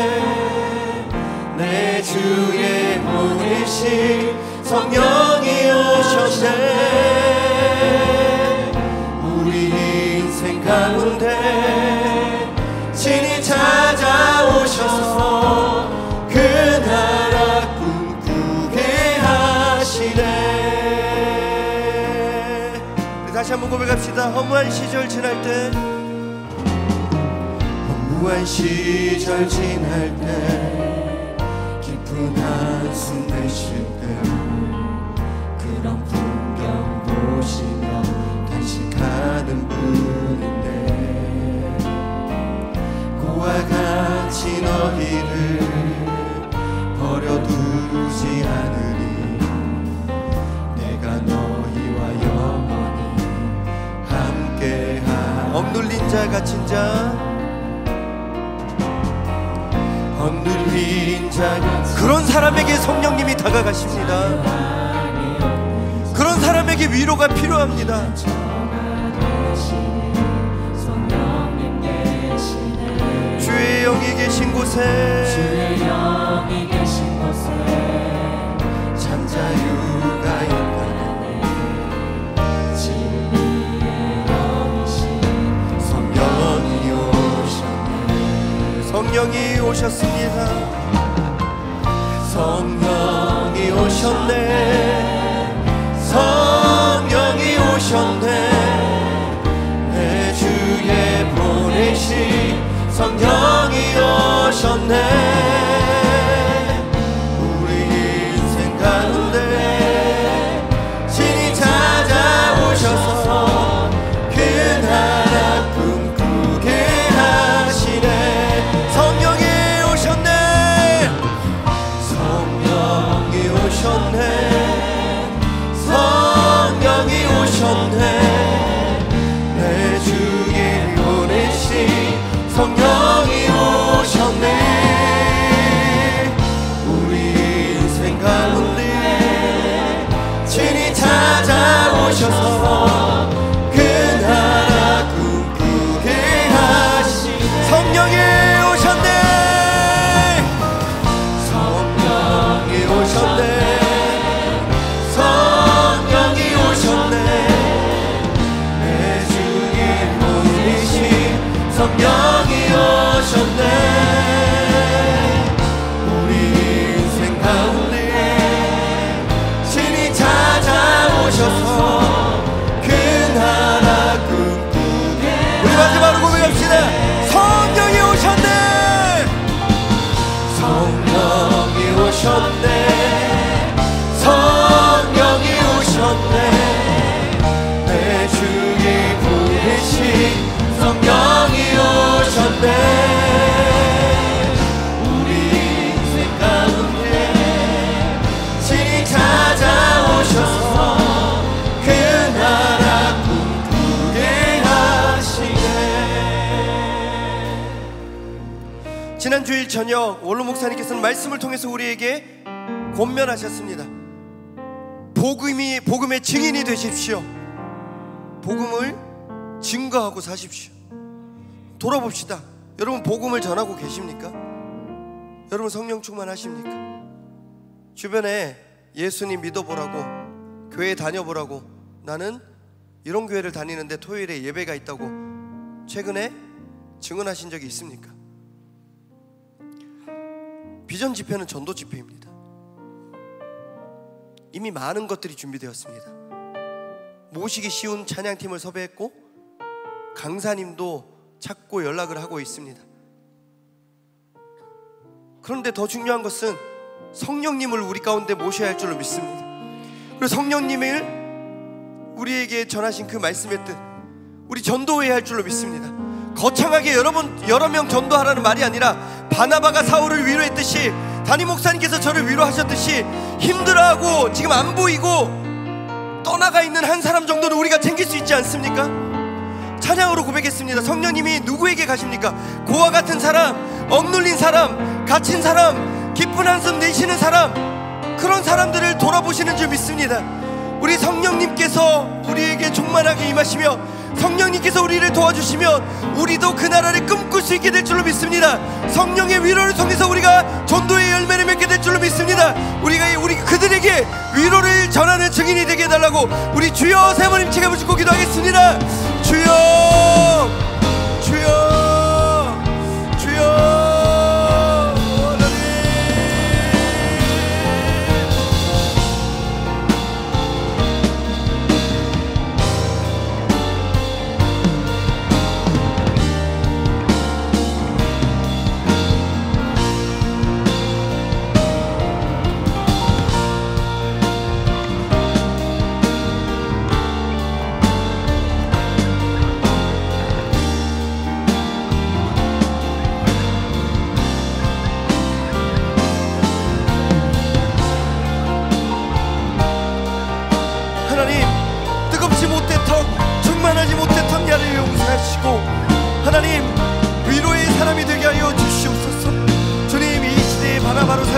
내 주의 보내신 성령이 오셨네. 우리 인생 가운데 친히 찾아오셔서 그 나라 꿈꾸게 하시네. 다시 한번 고백합시다. 허무한 시절 지날 때, 허무한 시절 지날 때, 깊은 한숨 내쉴 때, 그런 풍경 보시며 단식하는 분인데, 고와 같이 너희를 버려두지 않으리. 내가 너희 갇힌 자, 억눌린 자, 그런 사람에게 성령님이 다가가십니다. 그런 사람에게 위로가 필요합니다. 주의 영이 계신 곳에 참 자유가 있다네. 성령이 오셨네. 성령이 오셨습니다. 성령이 오셨네. 성령이 오셨네. 내 주에 보내신 성령이 오셨네. 우리 인생 가운데 신이 찾아오셔서 그 나라 꿈꾸게 하시네. 성령이 오셨네. 성령이 오셨네. 성령이 오셨네. 내 주에 보내신 성령이 오셨네. 우리 인생 가운데 친히 찾아오셔서 그 나라 꿈꾸게 하시네. 성령이 오셨네. 성령이 오셨네. 성령이 오셨네. 우리 인생 가운데 신이 찾아오셔서 그 나라 꿈꾸게. 우리 마지막으로 고백합시다. 성령이 오셨네. 성령이 오셨네. 성령이 오셨네. 내 주에 보내신 성령이 오셨네. 우리 인생 가운데 신이 찾아오셔서 그 나라 꿈꾸게 하시네. 지난 주일 저녁 원로 목사님께서는 말씀을 통해서 우리에게 권면하셨습니다. 복음의 증인이 되십시오. 복음을 증거하고 사십시오. 돌아봅시다. 여러분 복음을 전하고 계십니까? 여러분 성령 충만하십니까? 주변에 예수님 믿어보라고, 교회 다녀보라고, 나는 이런 교회를 다니는데 토요일에 예배가 있다고 최근에 증언하신 적이 있습니까? 비전 집회는 전도 집회입니다. 이미 많은 것들이 준비되었습니다. 모시기 쉬운 찬양팀을 섭외했고 강사님도 찾고 연락을 하고 있습니다. 그런데 더 중요한 것은 성령님을 우리 가운데 모셔야 할 줄로 믿습니다. 그리고 성령님을 우리에게 전하신 그 말씀의 뜻, 우리 전도해야 할 줄로 믿습니다. 거창하게 여러 명 전도하라는 말이 아니라 바나바가 사울을 위로했듯이, 담임 목사님께서 저를 위로하셨듯이 힘들어하고 지금 안 보이고 떠나가 있는 한 사람 정도는 우리가 챙길 수 있지 않습니까? 찬양으로 고백했습니다. 성령님이 누구에게 가십니까? 고와 같은 사람, 억눌린 사람, 갇힌 사람, 기쁜 한숨 내쉬는 사람, 그런 사람들을 돌아보시는 줄 믿습니다. 우리 성령님께서 우리에게 충만하게 임하시며 성령님께서 우리를 도와주시면 우리도 그 나라를 꿈꿀 수 있게 될 줄로 믿습니다. 성령의 위로를 통해서 우리가 전도의 열매를 맺게 될 줄로 믿습니다. 우리 그들에게 위로를 전하는 증인이 되게 해달라고 우리 주여 세 번 힘차게 부르고 기도하겠습니다. 주여, 주여, 주여.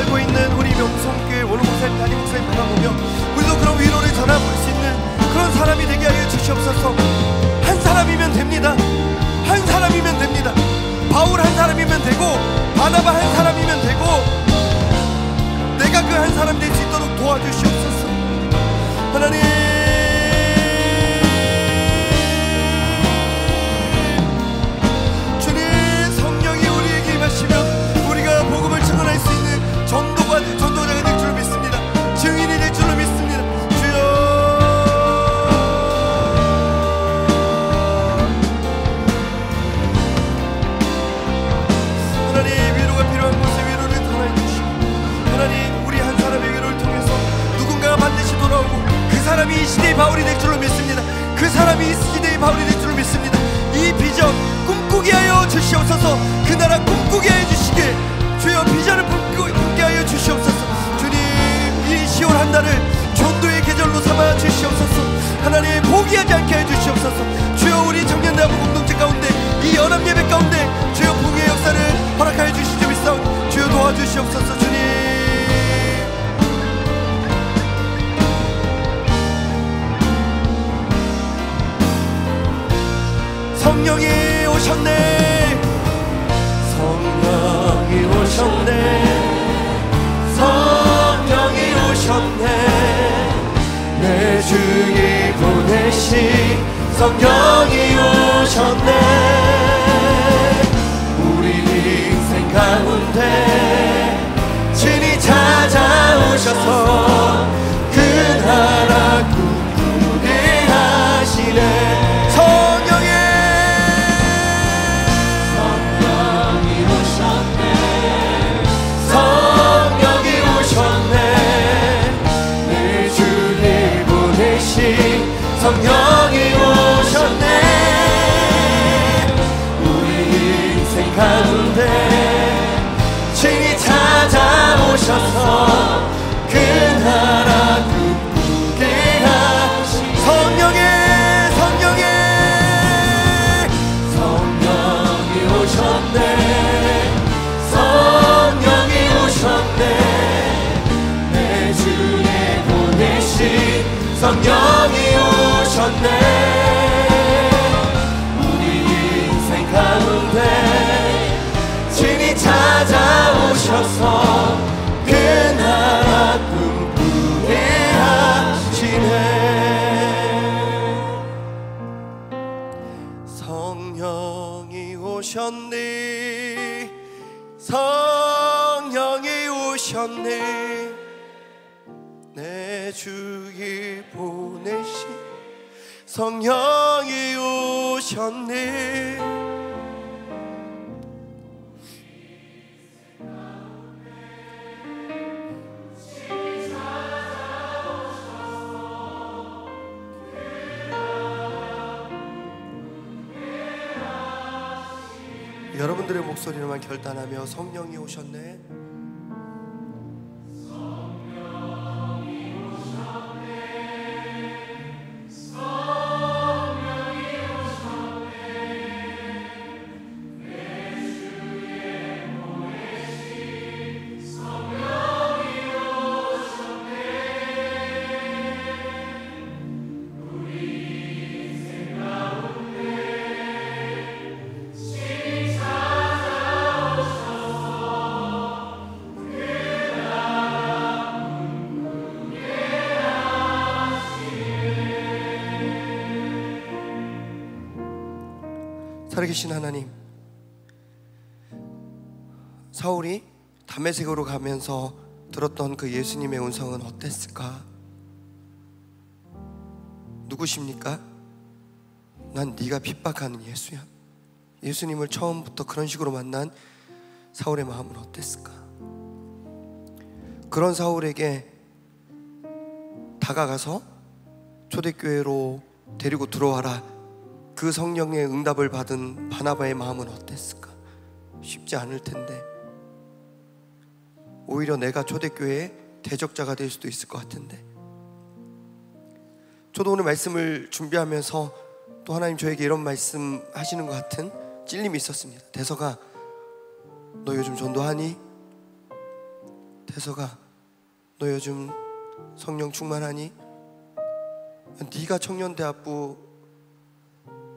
살고 있는 우리 명성교회 원로 목사님, 담임 목사님 바라보며 우리도 그런 위로를 전해볼 수 있는 그런 사람이 되게 하여 주시옵소서. 한 사람이면 됩니다. 한 사람이면 됩니다. 바울 한 사람이면 되고, 바나바 한 사람이면 되고, 내가 그 한 사람 될 수 있도록 도와주시옵소서. 하나님, 주님 성령이 우리에게 임하시면 우리가 복음을 증언할 수 있는 전도자가 될 줄로 믿습니다. 증인이 될 줄로 믿습니다. 주여, 하나님, 위로가 필요한 곳에 위로를 전해 주시고, 하나님, 우리 한 사람의 위로를 통해서 누군가가 반드시 돌아오고 그 사람이 이 시대의 바울이 될 줄로 믿습니다. 그 사람이 이 시대의 바울이 될 줄로 믿습니다. 이 비전 꿈꾸게 하여 주시옵소서. 그 나라 꿈꾸게 하여 주시게, 주여 비전을 품게 하여 주시옵소서. 주님, 이 10월 한 달을 전도의 계절로 삼아 주시옵소서. 하나님, 포기하지 않게 해 주시옵소서. 주여, 우리 청년대학부 공동체 가운데, 이 연합예배 가운데 주여 부흥의 역사를 허락하여 주시지 믿사오니 주여 도와주시옵소서. 주님, 성령이 오셨네, 성령이 오셨네, 성령이 오셨네, 내 주님 보내신 성령이 오셨네. 우리 인생 가운데 진이 찾아오셔서 그 나라 꿈꾸게 하시네. 성령이 오셨네, 성령이 오셨네, 내 주님 보내신 성령이 오셨네. 우리 인생 가운데 친히 찾아오셔서 그 나라 꿈꾸게 하신 성령이 오셨네, 성령이 오셨네, 내 주에 보내신 성령이 오셨네. 우리 인생 가운데 친히 찾아오셔서 그 나라 꿈꾸게 하시네. 성령이 오셨네, 성령이 오셨네, 내 주에 보내신 성령이 오셨네. 여러분들의 목소리로만 결단하며 성령이 오셨네, 살아계신 하나님, 사울이 다메섹으로 가면서 들었던 그 예수님의 음성은 어땠을까? 누구십니까? 난 네가 핍박하는 예수야. 예수님을 처음부터 그런 식으로 만난 사울의 마음은 어땠을까? 그런 사울에게 다가가서 초대교회로 데리고 들어와라, 그 성령의 응답을 받은 바나바의 마음은 어땠을까? 쉽지 않을 텐데, 오히려 내가 초대교회의 대적자가 될 수도 있을 것 같은데. 저도 오늘 말씀을 준비하면서 또 하나님 저에게 이런 말씀 하시는 것 같은 찔림이 있었습니다. 대서가, 너 요즘 전도하니? 태서가, 너 요즘 성령 충만하니? 네가 청년대학부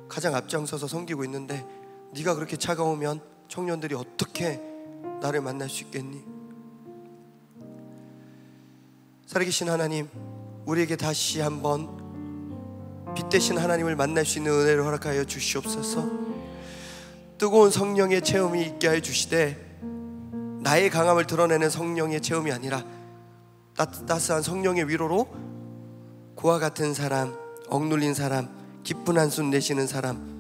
가장 앞장서서 섬기고 있는데 네가 그렇게 차가우면 청년들이 어떻게 나를 만날 수 있겠니? 살아계신 하나님, 우리에게 다시 한번 빛 대신 하나님을 만날 수 있는 은혜를 허락하여 주시옵소서. 뜨거운 성령의 체험이 있게 해 주시되, 나의 강함을 드러내는 성령의 체험이 아니라 따스한 성령의 위로로 그와 같은 사람, 억눌린 사람, 기쁜 한숨 내쉬는 사람,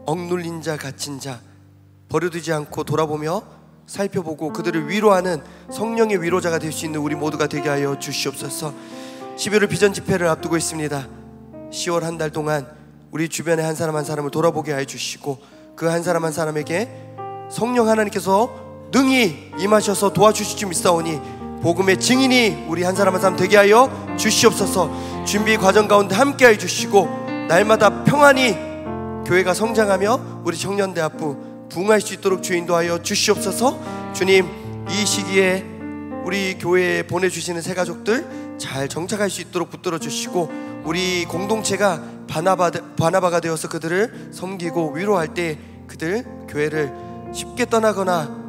억눌린 자, 갇힌 자 버려두지 않고 돌아보며 살펴보고 그들을 위로하는 성령의 위로자가 될 수 있는 우리 모두가 되게 하여 주시옵소서. 12월 비전 집회를 앞두고 있습니다. 10월 한 달 동안 우리 주변에 한 사람 한 사람을 돌아보게 하여 주시고, 그 한 사람 한 사람에게 성령 하나님께서 능히 임하셔서 도와주실 줄 믿사오니 복음의 증인이 우리 한 사람 한 사람 되게 하여 주시옵소서. 준비 과정 가운데 함께 하여 주시고, 날마다 평안히 교회가 성장하며 우리 청년대학부 부흥할 수 있도록 주 인도하여 주시옵소서. 주님, 이 시기에 우리 교회에 보내주시는 새 가족들 잘 정착할 수 있도록 붙들어 주시고, 우리 공동체가 바나바가 되어서 그들을 섬기고 위로할 때 그들 교회를 쉽게 떠나거나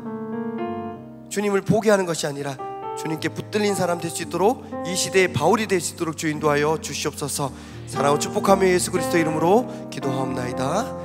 주님을 포기하는 것이 아니라 주님께 붙들린 사람 될 수 있도록, 이 시대의 바울이 될 수 있도록 주 인도하여 주시옵소서. 사랑하고 축복하며 예수 그리스도 이름으로 기도하옵나이다.